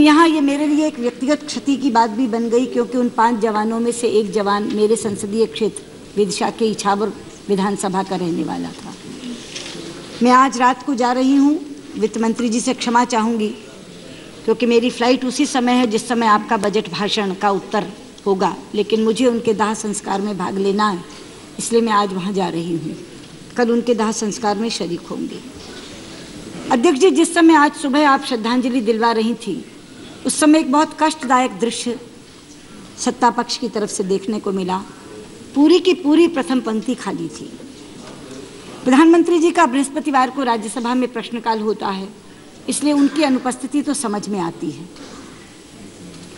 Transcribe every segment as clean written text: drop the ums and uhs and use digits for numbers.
यहाँ ये मेरे लिए एक व्यक्तिगत क्षति की बात भी बन गई, क्योंकि उन 5 जवानों में से एक जवान मेरे संसदीय क्षेत्र विदिशा के इछावर विधानसभा का रहने वाला था। मैं आज रात को जा रही हूँ, वित्त मंत्री जी से क्षमा चाहूँगी, क्योंकि मेरी फ्लाइट उसी समय है जिस समय आपका बजट भाषण का उत्तर होगा, लेकिन मुझे उनके दाह संस्कार में भाग लेना है, इसलिए मैं आज वहाँ जा रही हूँ। कल उनके दाह संस्कार में शरीक होंगी। अध्यक्ष जी, जिस समय आज सुबह आप श्रद्धांजलि दिलवा रही थी, उस समय एक बहुत कष्टदायक दृश्य सत्ता पक्ष की तरफ से देखने को मिला। पूरी की पूरी प्रथम पंक्ति खाली थी। प्रधानमंत्री जी का बृहस्पतिवार को राज्यसभा में प्रश्नकाल होता है, इसलिए उनकी अनुपस्थिति तो समझ में आती है,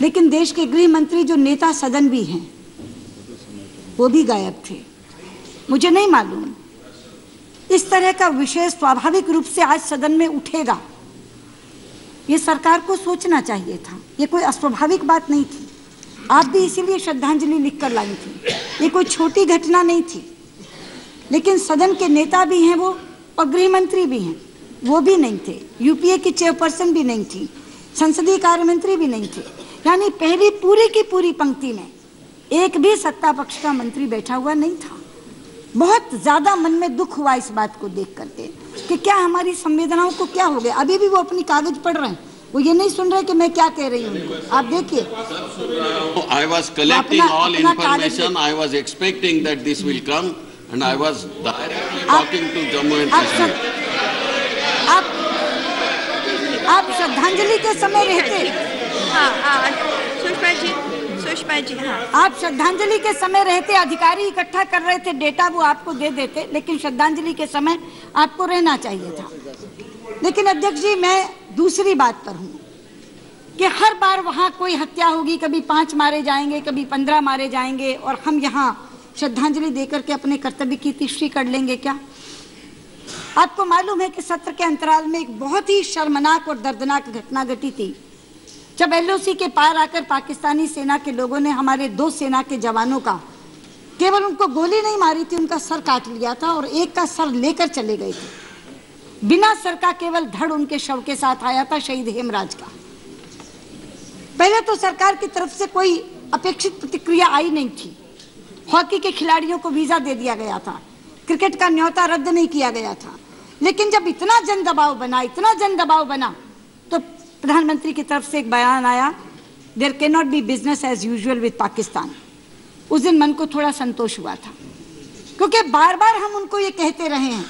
लेकिन देश के गृह मंत्री जो नेता सदन भी हैं, वो भी गायब थे। मुझे नहीं मालूम इस तरह का विषय स्वाभाविक रूप से आज सदन में उठेगा, ये सरकार को सोचना चाहिए था। ये कोई अस्वाभाविक बात नहीं थी। आप भी इसीलिए श्रद्धांजलि लिखकर लाई थी। ये कोई छोटी घटना नहीं थी, लेकिन सदन के नेता भी हैं वो, और गृह मंत्री भी हैं, वो भी नहीं थे। यूपीए की चेयरपर्सन भी नहीं थी, संसदीय कार्य मंत्री भी नहीं थे। यानी पहली पूरी की पूरी पंक्ति में एक भी सत्ता पक्ष का मंत्री बैठा हुआ नहीं था। बहुत ज्यादा मन में दुख हुआ इस बात को देख करके कि क्या हमारी संवेदनाओं को क्या हो गया। अभी भी वो अपनी कागज पढ़ रहे हैं, वो ये नहीं सुन रहे कि मैं क्या कह रही हूँ। आप देखिए, I was collecting all information. I was expecting that this will come, and I was directly talking to Jammu and Kashmir. आप श्रद्धांजलि के समय रहते, सुषमा जी, हाँ, आप श्रद्धांजलि के समय रहते, अधिकारी इकट्ठा कर रहे थे डेटा, वो आपको दे देते, लेकिन श्रद्धांजलि के समय आपको रहना चाहिए था। लेकिन अध्यक्ष जी, मैं दूसरी बात पर हूँ कि हर बार वहाँ कोई हत्या होगी, कभी 5 मारे जाएंगे, कभी 15 मारे जाएंगे, और हम यहाँ श्रद्धांजलि देकर के अपने कर्तव्य की तीसरी कर लेंगे क्या? आपको मालूम है कि सत्र के अंतराल में एक बहुत ही शर्मनाक और दर्दनाक घटना घटी थी, जब एलओसी के पार आकर पाकिस्तानी सेना के लोगों ने हमारे 2 सेना के जवानों का, केवल उनको गोली नहीं मारी थी, उनका सर काट लिया था और एक का सर लेकर चले गए थे। बिना सर का केवल धड़ उनके शव के साथ आया था, शहीद हेमराज का। पहले तो सरकार की तरफ से कोई अपेक्षित प्रतिक्रिया आई नहीं थी। हॉकी के खिलाड़ियों को वीजा दे दिया गया था, क्रिकेट का न्योता रद्द नहीं किया गया था। लेकिन जब इतना जन दबाव बना, तो प्रधानमंत्री की तरफ से एक बयान आया, there can not be business as usual with Pakistan. उस दिन मन को थोड़ा संतोष हुआ था, क्योंकि बार बार हम उनको ये कहते रहे हैं,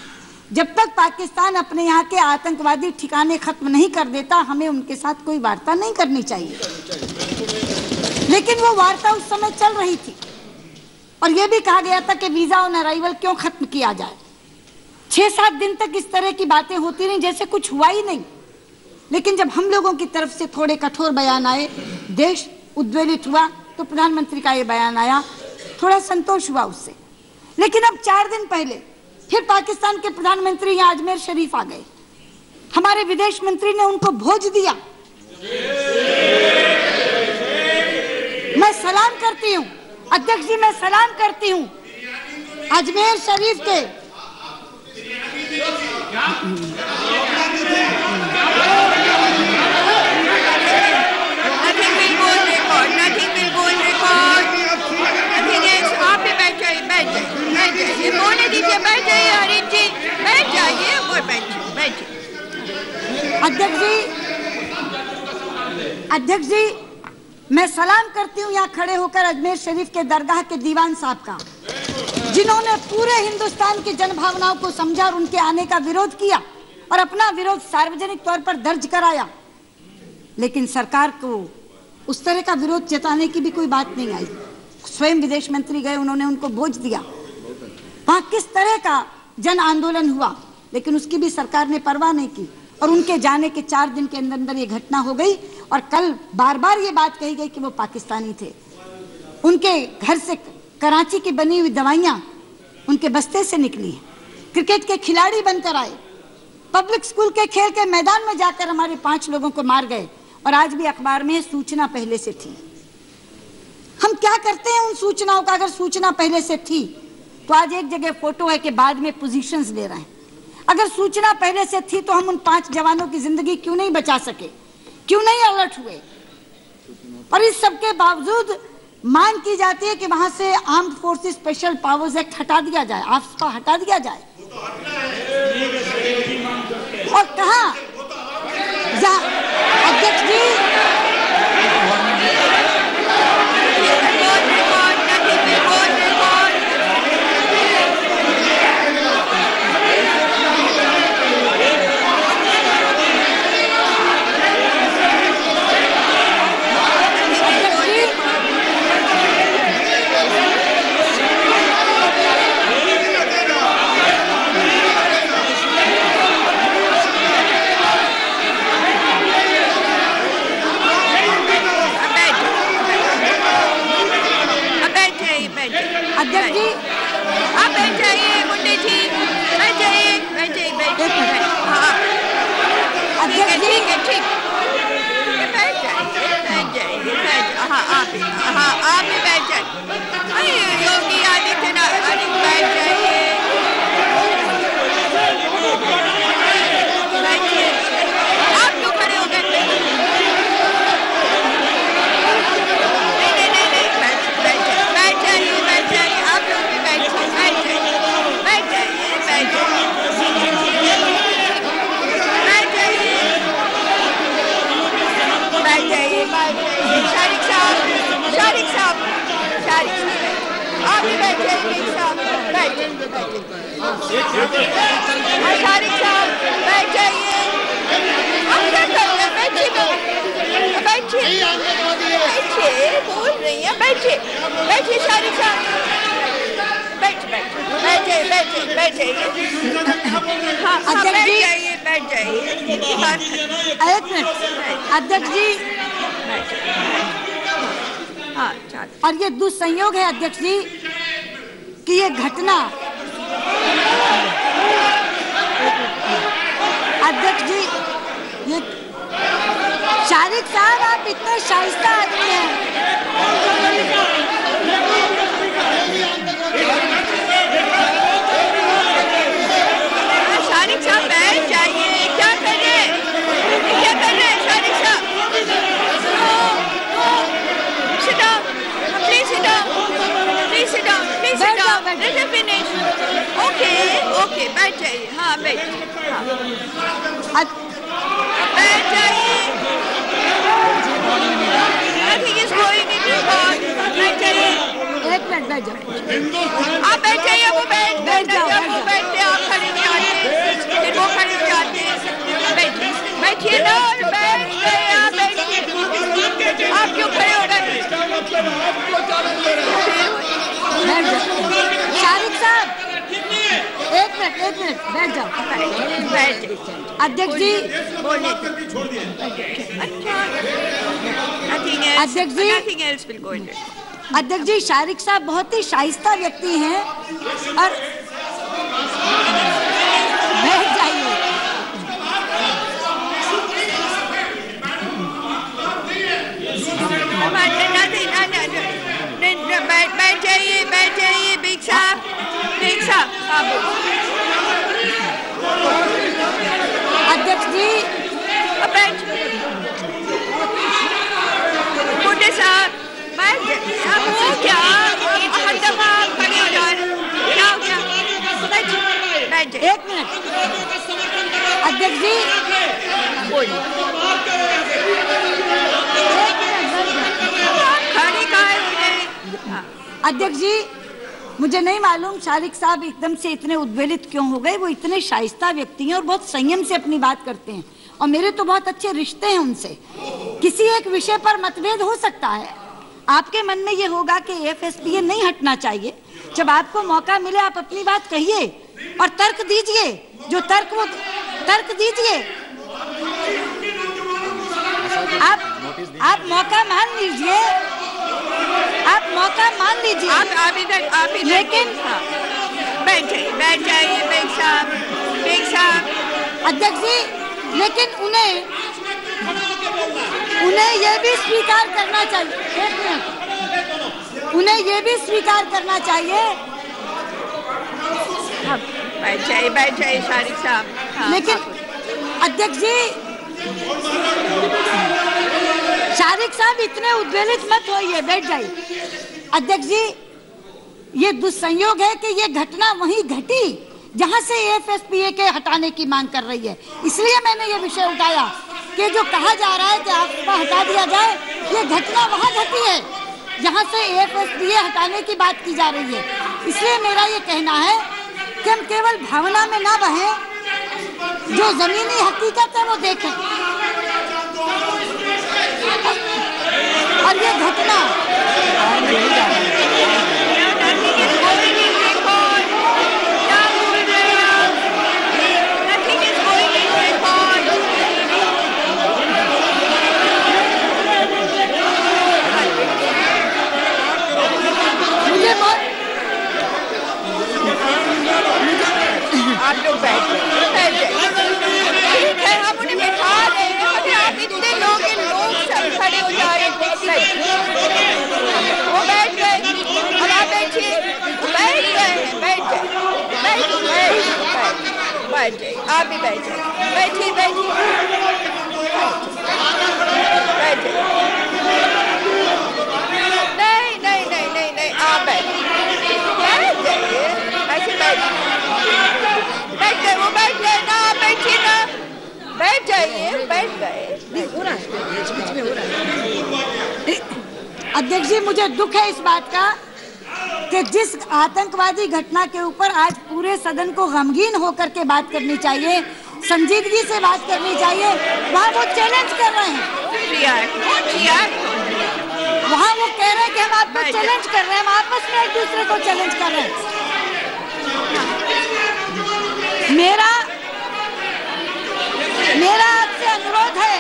जब तक पाकिस्तान अपने यहाँ के आतंकवादी ठिकाने खत्म नहीं कर देता, हमें उनके साथ कोई वार्ता नहीं करनी चाहिए। लेकिन वो वार्ता उस समय चल रही थी, और यह भी कहा गया था कि वीजा ऑन अराइवल क्यों खत्म किया जाए। 6-7 दिन तक इस तरह की बातें होती रही, जैसे कुछ हुआ ही नहीं। लेकिन जब हम लोगों की तरफ से थोड़े कठोर बयान आए, देश उद्वेलित हुआ, तो प्रधानमंत्री का ये बयान आया, थोड़ा संतोष हुआ उससे। लेकिन अब 4 दिन पहले फिर पाकिस्तान के प्रधानमंत्री यहाँ अजमेर शरीफ आ गए। हमारे विदेश मंत्री ने उनको भोज दिया। मैं सलाम करती हूँ अध्यक्ष जी, मैं सलाम करती हूँ अजमेर शरीफ के अध्यक्ष जी, मैं सलाम करती हूँ यहाँ खड़े होकर अजमेर शरीफ के दरगाह के दीवान साहब का, जिन्होंने पूरे हिंदुस्तान की जनभावनाओं को समझा और उनके आने का विरोध किया और अपना विरोध सार्वजनिक तौर पर दर्ज कराया। लेकिन सरकार को उस तरह का विरोध जताने की भी कोई बात नहीं आई। स्वयं विदेश मंत्री गए, उन्होंने उनको भोज दिया। वहां किस तरह का जन आंदोलन हुआ, लेकिन उसकी भी सरकार ने परवाह नहीं की, और उनके जाने के 4 दिन के अंदर अंदर ये घटना हो गई। और कल बार बार ये बात कही गई कि वो पाकिस्तानी थे। उनके घर से कराची की बनी हुई दवाइयां उनके बस्ते से निकली हैं। क्रिकेट के खिलाड़ी बनकर आए, पब्लिक स्कूल के खेल के मैदान में जाकर हमारे 5 लोगों को मार गए, और आज भी अखबार में सूचना पहले से थी। हम क्या करते हैं उन सूचनाओं का? अगर सूचना पहले से थी तो आज एक जगह फोटो है कि बाद में पोजीशंस ले रहे हैं। अगर सूचना पहले से थी तो हम उन 5 जवानों की जिंदगी क्यों नहीं बचा सके? क्यों नहीं अलर्ट हुए? और इस सब के बावजूद मांग की जाती है कि वहां से armed forces special powers act हटा दिया जाए, आफ्स्पा हटा दिया जाए। और कहा अध्यक्ष जी, अध्यक्ष जी आप बैठ जाइए, मुंडे जी बैठ जाइए, बैठ जाइए, बैठ जाइए। हाँ अध्यक्ष जी, ठीक है, ठीक बैठ जाइए, बैठ जाइए। हाँ आप भी बैठ जाइए। योगी आदित्यनाथ बैठ जाइए, बैठिए। आप क्यों खड़े हो गए? शारिक साहब आप भी बैठे, शारिक साहब बैठ जाइए। आप क्या कर रहे हैं? बैठिए, बैठिए, बोल रही हैं, बैठिए, बैठिए शारिक साहब, बैठिए। हाँ बैठ जाइए, बैठ जाइए। एक मिनट अध्यक्ष जी। हाँ, और ये दुस्संयोग है अध्यक्ष जी कि ये घटना, अध्यक्ष जी, ये शारिक साहब आप इतने शाइस्ता आदमी हैं। शारिक साहब बैठ जाइए, क्या कर रहे हैं? शारिक साहब? Sit down. Please sit down. Please sit down. Please sit down. Let us finish. Okay, बैठ जाइए। हाँ बैठ जाइए। Nothing is going in your heart. बैठ जाइए। एक मिनट बैठ जाओ। आप बैठ जाइए, वो बैठ जाओ। वो बैठते, आप खड़े हो जाते, फिर वो खड़े हो जाते। बैठिए ना, और बैठ गए आप, बैठिए। आप क्यों खड़े हो गए? शारिक साहब एक मिनट बैठ जाओ। अध्यक्ष जी बोलिए। अध्यक्ष जी, शारिक साहब बहुत ही शाइस्ता व्यक्ति हैं और बैठ जाइए। बैठ जाइए बिग साहब। अध्यक्ष जी बुड्ढे साहब अब वो क्या हर दफा खड़े हो जा रहे, क्या हो गया? बैठ एक मिनट अध्यक्ष जी बोलिए। खड़े कहाँ है? अध्यक्ष जी, मुझे नहीं मालूम शारिक साहब एकदम से इतने उद्वेलित क्यों हो गए। वो इतने शाइस्ता व्यक्ति हैं और बहुत संयम से अपनी बात करते हैं और मेरे तो बहुत अच्छे रिश्ते हैं उनसे। किसी एक विषय पर मतभेद हो सकता है, आपके मन में ये होगा कि एफएसपीए नहीं हटना चाहिए। जब आपको मौका मिले आप अपनी बात कहिए और तर्क दीजिए, जो तर्क वो तर्क दीजिए। आप मौका मान लीजिए, आप मौका मान लीजिए। आप इधर लेकिन बैठ जाइए बेग साहब। अध्यक्ष जी, लेकिन उन्हें यह भी स्वीकार करना चाहिए, उन्हें यह भी स्वीकार करना चाहिए। बैठ जाइए शारिक साहब। लेकिन अध्यक्ष जी, शारिक साहब इतने उद्वेलित मत होइए, बैठ जाइए। अध्यक्ष जी, ये दुस्संयोग है कि ये घटना वहीं घटी जहां से एएफएसपीए के हटाने की मांग कर रही है। इसलिए मैंने ये विषय उठाया कि जो कहा जा रहा है कि आपको हटा दिया जाए, ये घटना वहां घटी है जहां से एएफएसपीए हटाने की बात की जा रही है। इसलिए मेरा ये कहना है कि हम केवल भावना में ना बहें, जो जमीनी हकीकत है वो देखें। और ये घटना आप लोग बैठ जाइए। ठीक है, हम उन्हें बिठा रहे हैं, मगर आप इतने लोग सब खड़े हो जा रहे हैं। वो बैठ गए, अब आप बैठिए। बैठ गए हैं, बैठ जाइए, बैठ जाइए, आप भी बैठ जाइए। बैठिए, बैठ जाइए। नहीं, आप बैठ जाइए, ऐसे बैठ गए, वो बैठ गए ना, आप बैठिए ना, बैठ जाइए, बैठ गए। हो रहा है, बीच में हो रहा है। अध्यक्ष जी, मुझे दुख है इस बात का कि जिस आतंकवादी घटना के ऊपर आज पूरे सदन को गमगीन होकर के बात करनी चाहिए, संजीदगी से बात करनी चाहिए, वहाँ वो चैलेंज कर रहे हैं। वहाँ वो कह रहे हैं कि हम आपको चैलेंज कर रहे हैं, हम आपस में एक दूसरे को चैलेंज कर रहे हैं। मेरा आपसे अनुरोध है,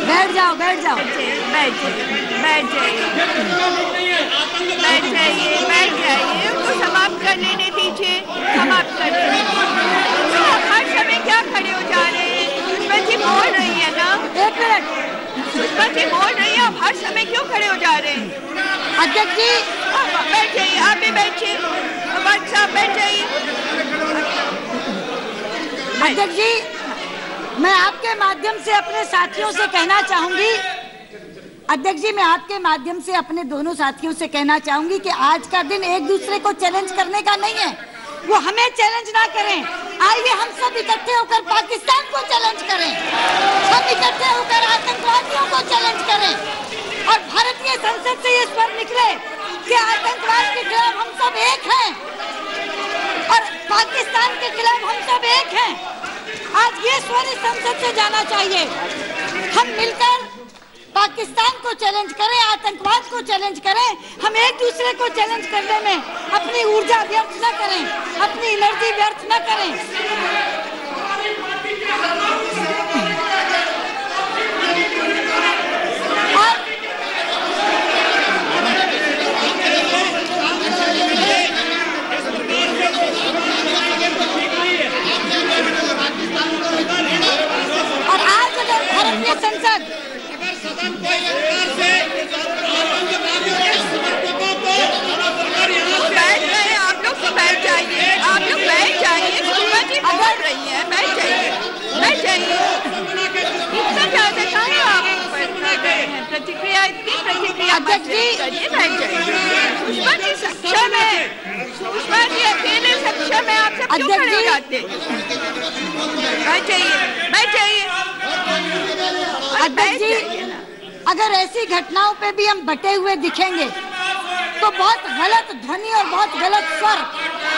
बैठ जाओ, बैठ जाइए, उनको समाप्त कर लेने दीजिए, समाप्त कर लेने। तो हर समय क्या खड़े हो जा रहे हैं? पुष्पा जी बोल रही है ना, एक मिनट, पुष्पा जी बोल रही है, आप हर समय क्यों खड़े हो जा रहे हैं? अध्यक्ष जी बैठ जाइए, आप भी बैठिए, साहब बैठ जाइए। अध्यक्ष जी, मैं आपके माध्यम से अपने साथियों से कहना चाहूंगी, अध्यक्ष जी, मैं आपके माध्यम से अपने दोनों साथियों से कहना चाहूंगी कि आज का दिन एक दूसरे को चैलेंज करने का नहीं है, वो हमें चैलेंज ना करें। आइए हम सब इकट्ठे होकर पाकिस्तान को चैलेंज करें, हम इकट्ठे होकर आतंकवादियों को चैलेंज करें और भारतीय संसद से ये स्वर निकले कि आतंकवाद के खिलाफ हम सब एक हैं और पाकिस्तान के खिलाफ हम सब एक हैं। आज ये स्वर इस संसद से जाना चाहिए। हम मिलकर पाकिस्तान को चैलेंज करें, आतंकवाद को चैलेंज करें। हम एक दूसरे को चैलेंज करने में अपनी ऊर्जा व्यर्थ न करें, अपनी एनर्जी व्यर्थ न करें। और आज अगर भारतीय संसद बैठ गए, आप लोग तो बैठ जाइए, आप लोग बैठ जाइए। पुष्पा जी बोल रही है, बैठ जाइए, बैठ जाइए। इतना ज्यादा कहाँ आप प्रतिक्रिया, इतनी प्रतिक्रिया अध्यक्ष जी, बैठ जाइए। पुष्पा जी सक्षम है, पुष्पा जी अकेले सक्षम है, आप सब क्यों खड़े हो जाते? बैठ जाइए, बैठ जाइए। अध्यक्ष जी, अगर ऐसी घटनाओं पे भी हम बटे हुए दिखेंगे तो बहुत गलत ध्वनि और बहुत गलत स्वर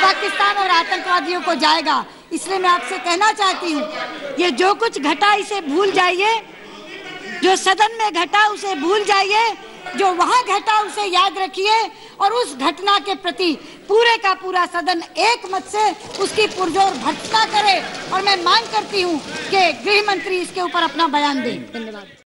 पाकिस्तान और आतंकवादियों को जाएगा। इसलिए मैं आपसे कहना चाहती हूँ, ये जो कुछ घटा इसे भूल जाइए, जो सदन में घटा उसे भूल जाइए, जो वहाँ घटा उसे याद रखिए और उस घटना के प्रति पूरे का पूरा सदन एक मत से उसकी पुरजोर भर्त्सना करे। और मैं मांग करती हूँ कि गृह मंत्री इसके ऊपर अपना बयान दें। धन्यवाद।